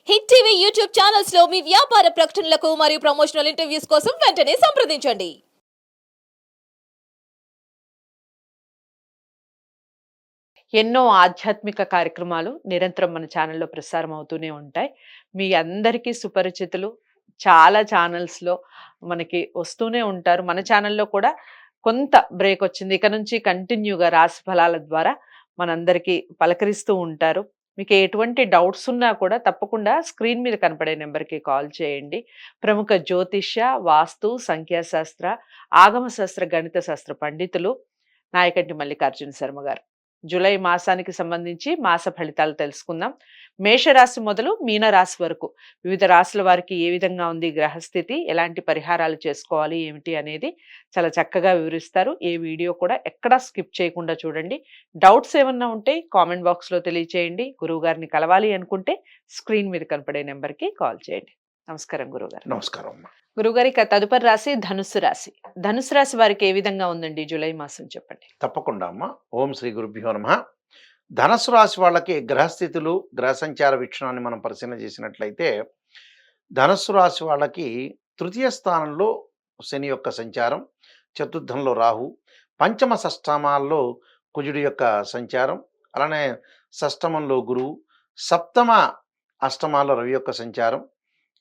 Hit TV YouTube channels లో మీ వ్యాపార ప్రకటనలకు మరియు ప్రమోషనల్ ఇంటర్వ్యూస్ కోసం వెంటనే సంప్రదించండి. ఎన్నో ఆధ్యాత్మిక కార్యక్రమాలు నిరంతరం మన ఛానల్లో ప్రసారం అవుతూనే ఉంటాయి. మీ అందరికీ సుపరిచితులు చాలా ఛానల్స్‌లో మనకి వస్తూనే ఉంటారు. మన ఛానల్లో కూడా కొంత బ్రేక్ వచ్చింది. ఇక నుంచి కంటిన్యూగా రాశి ఫలాల ద్వారా మనందరికీ పలకరిస్తూ ఉంటారు. మీకు ఎటువంటి డౌట్స్ ఉన్నా కూడా తప్పకుండా స్క్రీన్ మీద కనపడే నెంబర్‌కి కాల్ చేయండి. ప్రముఖ జ్యోతిష్య, వాస్తు, సంఖ్యాశాస్త్ర, ఆగమ శాస్త్ర, గణిత శాస్త్ర పండితులు నాయకంటి మల్లికార్జున శర్మ గారు. జూలై మాసానికి సంబంధించి మాస ఫలితాలు తెలుసుకుందాం. మేషరాశి మొదలు మీనరాశి వరకు వివిధ రాశుల వారికి ఏ విధంగా ఉంది గ్రహస్థితి, ఎలాంటి పరిహారాలు చేసుకోవాలి ఏమిటి అనేది చాలా చక్కగా వివరిస్తారు. ఏ వీడియో కూడా ఎక్కడా స్కిప్ చేయకుండా చూడండి. డౌట్స్ ఏమన్నా ఉంటే కామెంట్ బాక్స్లో తెలియచేయండి. గురువు గారిని కలవాలి అనుకుంటే స్క్రీన్ మీద కనపడే నెంబర్కి కాల్ చేయండి. నమస్కారం గురువుగారు. నమస్కారం అమ్మా. గురువుగారి తదుపరి రాశి ధనుస్సు రాశి. ధనుస్సు రాశి వారికి ఏ విధంగా ఉందండి జూలై మాసం చెప్పండి. తప్పకుండా అమ్మా. ఓం శ్రీ గురుభ్యో నమః. ధనస్సు రాశి వాళ్ళకి గ్రహస్థితులు, గ్రహ సంచార వీక్షణాన్ని మనం పరిశీలన చేసినట్లయితే ధనస్సు రాశి వాళ్ళకి తృతీయ స్థానంలో శని యొక్క సంచారం, చతుర్థంలో రాహు, పంచమ షష్ఠమాల్లో కుజుడి యొక్క సంచారం, అలానే షష్టమంలో గురువు, సప్తమ అష్టమాల్లో రవి యొక్క సంచారం,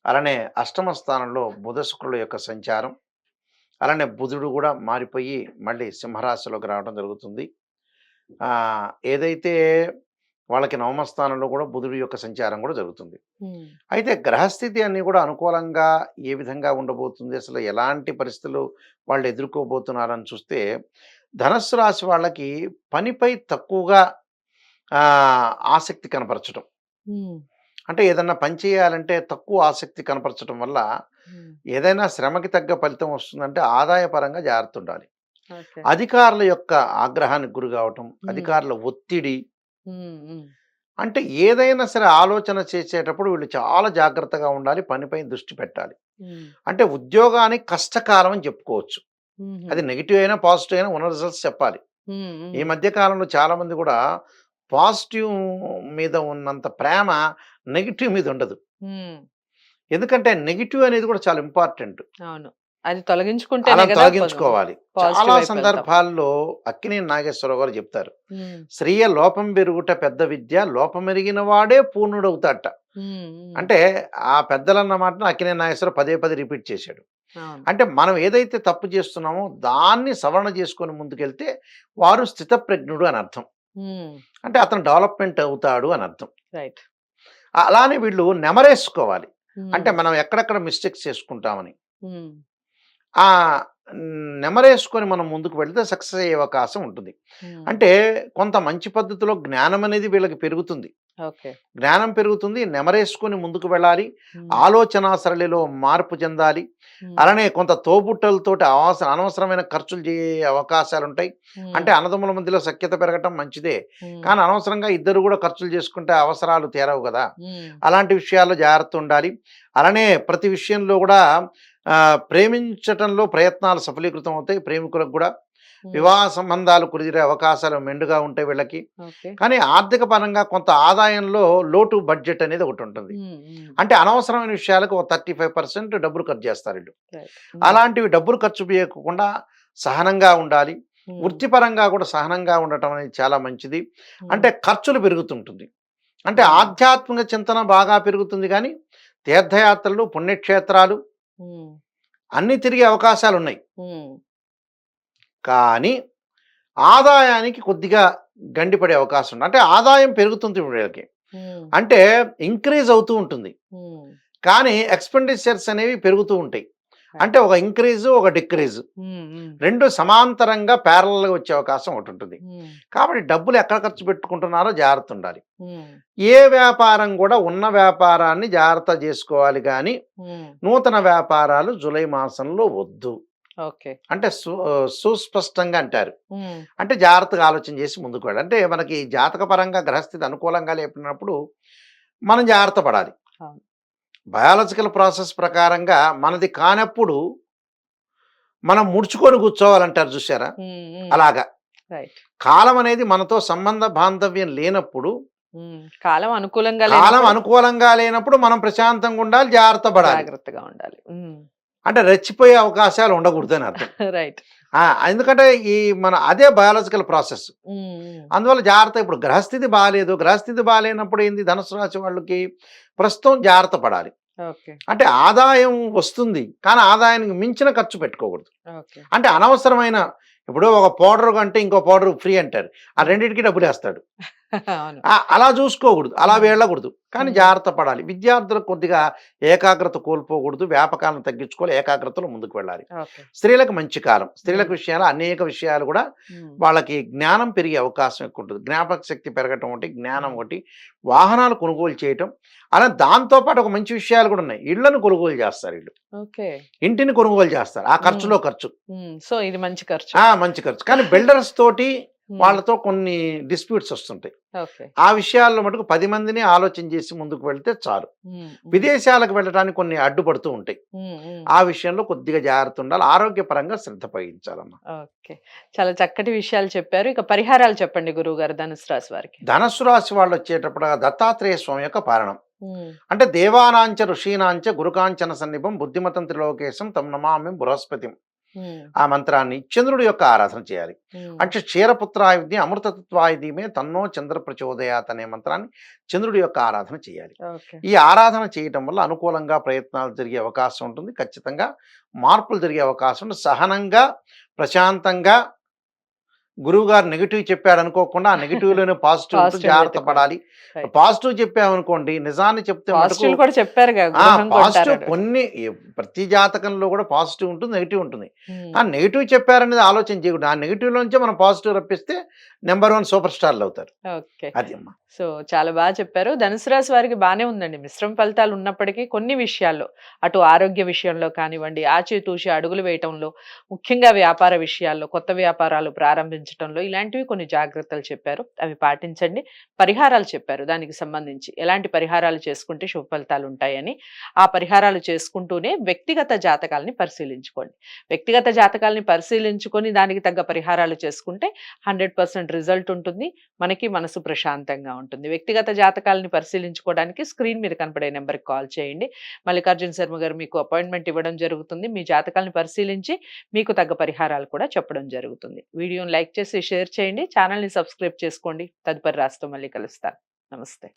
అలానే అష్టమ స్థానంలో బుధ శుక్రుల యొక్క సంచారం, అలానే బుధుడు కూడా మారిపోయి మళ్ళీ సింహరాశిలోకి రావడం జరుగుతుంది. ఏదైతే వాళ్ళకి నవమ స్థానంలో కూడా బుధుడి యొక్క సంచారం కూడా జరుగుతుంది. అయితే గ్రహస్థితి అన్నీ కూడా అనుకూలంగా ఏ విధంగా ఉండబోతుంది, అసలు ఎలాంటి పరిస్థితులు వాళ్ళు ఎదుర్కోబోతున్నారని చూస్తే ధనస్సు రాశి వాళ్ళకి పనిపై తక్కువగా ఆసక్తి కనపరచడం, అంటే ఏదన్నా పని చేయాలంటే తక్కువ ఆసక్తి కనపరచడం వల్ల ఏదైనా శ్రమకి తగ్గ ఫలితం వస్తుందంటే ఆదాయపరంగా జాగ్రత్త ఉండాలి. అధికారుల యొక్క ఆగ్రహానికి గురి కావటం, అధికారుల ఒత్తిడి, అంటే ఏదైనా సరే ఆలోచన చేసేటప్పుడు వీళ్ళు చాలా జాగ్రత్తగా ఉండాలి, పనిపై దృష్టి పెట్టాలి. అంటే ఉద్యోగానికి కష్టకాలం అని చెప్పుకోవచ్చు. అది నెగిటివ్ అయినా పాజిటివ్ అయినా ఉన్న రిజల్ట్స్ చెప్పాలి. ఈ మధ్య కాలంలో చాలా మంది కూడా పాజిటివ్ మీద ఉన్నంత ప్రేమ నెగిటివ్ మీద ఉండదు. ఎందుకంటే నెగిటివ్ అనేది కూడా చాలా ఇంపార్టెంట్. అవును, అది తొలగించుకుంటే తొలగించుకోవాలి. చాలా సందర్భాల్లో అక్కినేని నాగేశ్వరరావు గారు చెప్తారు, స్త్రీయ లోపం పెరుగుట పెద్ద విద్య, లోపమెరిగిన వాడే పూర్ణుడవుతాట. అంటే ఆ పెద్దలన్న మాటను అక్కినేని నాగేశ్వరరావు పదే పదే రిపీట్ చేశాడు. అంటే మనం ఏదైతే తప్పు చేస్తున్నామో దాన్ని సవరణ చేసుకొని ముందుకెళ్తే వారు స్థితప్రజ్ఞుడు అని అర్థం. అంటే అతను డెవలప్మెంట్ అవుతాడు అని అర్థం. అలానే వీళ్ళు నెమరేసుకోవాలి. అంటే మనం ఎక్కడెక్కడ మిస్టేక్స్ చేసుకుంటామని ఆ నెమరేసుకొని మనం ముందుకు వెళ్తే సక్సెస్ అయ్యే అవకాశం ఉంటుంది. అంటే కొంత మంచి పద్ధతిలో జ్ఞానం అనేది వీళ్ళకి పెరుగుతుంది. జ్ఞానం పెరుగుతుంది, నెమరేసుకొని ముందుకు వెళ్ళాలి, ఆలోచన సరళిలో మార్పు చెందాలి. అలానే కొంత తోబుట్టలతోటి అనవసరమైన ఖర్చులు చేసే అవకాశాలు ఉంటాయి. అంటే అన్నదమ్ముల మధ్యలో సఖ్యత పెరగటం మంచిదే, కానీ అనవసరంగా ఇద్దరు కూడా ఖర్చులు చేసుకుంటే అవసరాలు తీరవు కదా. అలాంటి విషయాల్లో జాగ్రత్త ఉండాలి. అలానే ప్రతి విషయంలో కూడా ప్రేమించటంలో ప్రయత్నాలు సఫలీకృతం అవుతాయి. ప్రేమికులకు కూడా వివాహ సంబంధాలు కుదిరే అవకాశాలు మెండుగా ఉంటాయి వీళ్ళకి. కానీ ఆర్థిక పరంగా కొంత ఆదాయంలో లోటు బడ్జెట్ అనేది ఒకటి ఉంటుంది. అంటే అనవసరమైన విషయాలకు 35% డబ్బులు ఖర్చు చేస్తారు వీళ్ళు. అలాంటివి డబ్బులు ఖర్చు చేయకుండా సహనంగా ఉండాలి. వృత్తిపరంగా కూడా సహనంగా ఉండటం అనేది చాలా మంచిది. అంటే ఖర్చులు పెరుగుతుంటుంది, అంటే ఆధ్యాత్మిక చింతన బాగా పెరుగుతుంది, కానీ తీర్థయాత్రలు, పుణ్యక్షేత్రాలు అన్నీ తిరిగే అవకాశాలు ఉన్నాయి. కానీ ఆదాయానికి కొద్దిగా గండిపడే అవకాశం ఉంది. అంటే ఆదాయం పెరుగుతుంది వీళ్ళకి, అంటే ఇంక్రీజ్ అవుతూ ఉంటుంది, కానీ ఎక్స్పెండిచర్స్ అనేవి పెరుగుతూ ఉంటాయి. అంటే ఒక ఇంక్రీజ్ ఒక డిక్రీజ్ రెండు సమాంతరంగా ప్యారలల్గా వచ్చే అవకాశం ఒకటి ఉంటుంది. కాబట్టి డబ్బులు ఎక్కడ ఖర్చు పెట్టుకుంటున్నారో జాగ్రత్త ఉండాలి. ఏ వ్యాపారం కూడా ఉన్న వ్యాపారాన్ని జాగ్రత్త చేసుకోవాలి, కానీ నూతన వ్యాపారాలు జూలై మాసంలో వద్దు. అంటే సుస్పష్టంగా అంటారు. అంటే జాగ్రత్తగా ఆలోచన చేసి ముందుకు వెళ్ళాలి. అంటే మనకి జాతక పరంగా గ్రహస్థితి అనుకూలంగా లేపినప్పుడు మనం జాగ్రత్త పడాలి. బయాలజికల్ ప్రాసెస్ ప్రకారంగా మనది కానప్పుడు మనం ముడుచుకొని కూర్చోవాలంటారు చూసారా, అలాగా కాలం అనేది మనతో సంబంధ బాంధవ్యం లేనప్పుడు కాలం అనుకూలంగా కాలం లేనప్పుడు అనుకూలంగా లేనప్పుడు మనం ప్రశాంతంగా ఉండాలి, జాగ్రత్త పడాలి. జాగ్రత్తగా ఉండాలి. అంటే రెచ్చిపోయే అవకాశాలు ఉండకూడదు అని అర్థం. రైట్. ఎందుకంటే ఈ మన అదే బయాలజికల్ ప్రాసెస్. అందువల్ల జాగ్రత్త. ఇప్పుడు గ్రహస్థితి బాగాలేదు, గ్రహస్థితి బాగాలేనప్పుడు ఏంది, ధనుసు రాశి వాళ్ళకి ప్రస్తుతం జాగ్రత్త పడాలి. ఓకే. అంటే ఆదాయం వస్తుంది, కానీ ఆదాయానికి మించిన ఖర్చు పెట్టుకోకూడదు. ఓకే. అంటే అనవసరమైన, ఇప్పుడు ఒక పౌడర్ కంటే ఇంకో పౌడర్ ఫ్రీ అంటారు, ఆ రెండింటికి డబ్బులు వేస్తాడు. అవును. అలా చూసుకోకూడదు, అలా వెళ్ళకూడదు. కానీ మ్మ్. జాగ్రత్త పడాలి. విద్యార్థులకు కొద్దిగా ఏకాగ్రత కోల్పోకూడదు, వ్యాపకాలను తగ్గించుకోవాలి, ఏకాగ్రతలో ముందుకు వెళ్ళాలి. ఓకే. స్త్రీలకు మంచి కాలం. స్త్రీలకు విషయాలు, అనేక విషయాలు కూడా వాళ్ళకి జ్ఞానం పెరిగే అవకాశం ఎక్కువ ఉంటుంది. జ్ఞాపక శక్తి పెరగటం ఒకటి, జ్ఞానం ఒకటి, వాహనాలు కొనుగోలు చేయటం, అలా దాంతోపాటు ఒక మంచి విషయాలు కూడా ఉన్నాయి. ఇళ్లను కొనుగోలు చేస్తారు, వీళ్ళు ఓకే. ఇంటిని కొనుగోలు చేస్తారు. ఆ ఖర్చులో ఖర్చు, సో ఇది మంచి ఖర్చు. మంచి ఖర్చు. కానీ బిల్డర్స్ తోటి వాళ్ళతో కొన్ని డిస్ప్యూట్స్ వస్తుంటాయి. ఓకే. ఆ విషయాల్లో మటుకు 10 మందిని ఆలోచన చేసి ముందుకు వెళ్తే చాలు. విదేశాలకు వెళ్ళడానికి కొన్ని అడ్డుపడుతూ ఉంటాయి. ఆ విషయంలో కొద్దిగా జాగ్రత్త ఉండాలి, ఆరోగ్యపరంగా శ్రద్ధ వహించాలమ్మా. ఓకే. చాలా చక్కటి విషయాలు చెప్పారు. ఇక పరిహారాలు చెప్పండి గురువు గారు ధనుసు రాశి వారికి. ధనస్సు రాశి వాళ్ళు వచ్చేటప్పుడు దత్తాత్రేయ స్వామి యొక్క పారణం. అంటే దేవానాంచ ఋషీనాంచ గురుకాంచన సన్నిభం బుద్ధిమతం త్రిలోకేశం తమ్ నమామి బృహస్పతి. ఆ మంత్రాన్ని చంద్రుడి యొక్క ఆరాధన చేయాలి. అంటే క్షీరపుత్రాయుధి అమృతత్వాయుధీమే తన్నో చంద్ర ప్రచోదయాత్ అనే మంత్రాన్ని చంద్రుడి యొక్క ఆరాధన చేయాలి. ఈ ఆరాధన చేయటం వల్ల అనుకూలంగా ప్రయత్నాలు జరిగే అవకాశం ఉంటుంది. ఖచ్చితంగా మార్పులు జరిగే అవకాశం ఉంటుంది. సహనంగా, ప్రశాంతంగా, గురువు గారు నెగిటివ్ చెప్పాడు అనుకోకుండా ఆ నెగిటివ్ లోనే పాజిటివ్ ఉంటుంది, జాగ్రత్త పడాలి. పాజిటివ్ చెప్పామనుకోండి, నిజాన్ని చెప్తే కూడా చెప్పారు పాజిటివ్ కొన్ని ప్రతి జాతకంలో కూడా పాజిటివ్ ఉంటుంది, నెగిటివ్ ఉంటుంది. ఆ నెగిటివ్ చెప్పారనేది ఆలోచన చేయకూడదు. ఆ నెగిటివ్ లోంచే మనం పాజిటివ్ రప్పిస్తే నెంబర్ 1 సూపర్ స్టార్లు అవుతారు. అది అమ్మా. సో చాలా బాగా చెప్పారు. ధనుసు రాశి వారికి బాగానే ఉందండి. మిశ్రమ ఫలితాలు ఉన్నప్పటికీ కొన్ని విషయాల్లో, అటు ఆరోగ్య విషయంలో కానివ్వండి, ఆచితూచి అడుగులు వేయటంలో, ముఖ్యంగా వ్యాపార విషయాల్లో, కొత్త వ్యాపారాలు ప్రారంభించడంలో ఇలాంటివి కొన్ని జాగ్రత్తలు చెప్పారు. అవి పాటించండి. పరిహారాలు చెప్పారు, దానికి సంబంధించి ఎలాంటి పరిహారాలు చేసుకుంటే శుభ ఫలితాలు ఉంటాయని. ఆ పరిహారాలు చేసుకుంటూనే వ్యక్తిగత జాతకాలని పరిశీలించుకోండి. వ్యక్తిగత జాతకాలని పరిశీలించుకొని దానికి తగ్గ పరిహారాలు చేసుకుంటే 100% రిజల్ట్ ఉంటుంది. మనకి మనసు ప్రశాంతంగా ఉంటుంది. వ్యక్తిగత జాతకాలని పరిశీలించుకోవడానికి స్క్రీన్ మీద కనపడే నెంబర్కి కాల్ చేయండి. మల్లికార్జున శర్మ గారు మీకు అపాయింట్మెంట్ ఇవ్వడం జరుగుతుంది. మీ జాతకాలను పరిశీలించి మీకు తగ్గ పరిహారాలు కూడా చెప్పడం జరుగుతుంది. వీడియోని లైక్ చేసి షేర్ చేయండి. ఛానల్ని సబ్స్క్రైబ్ చేసుకోండి. తదుపరి రాశితో మళ్ళీ కలుస్తాను. నమస్తే.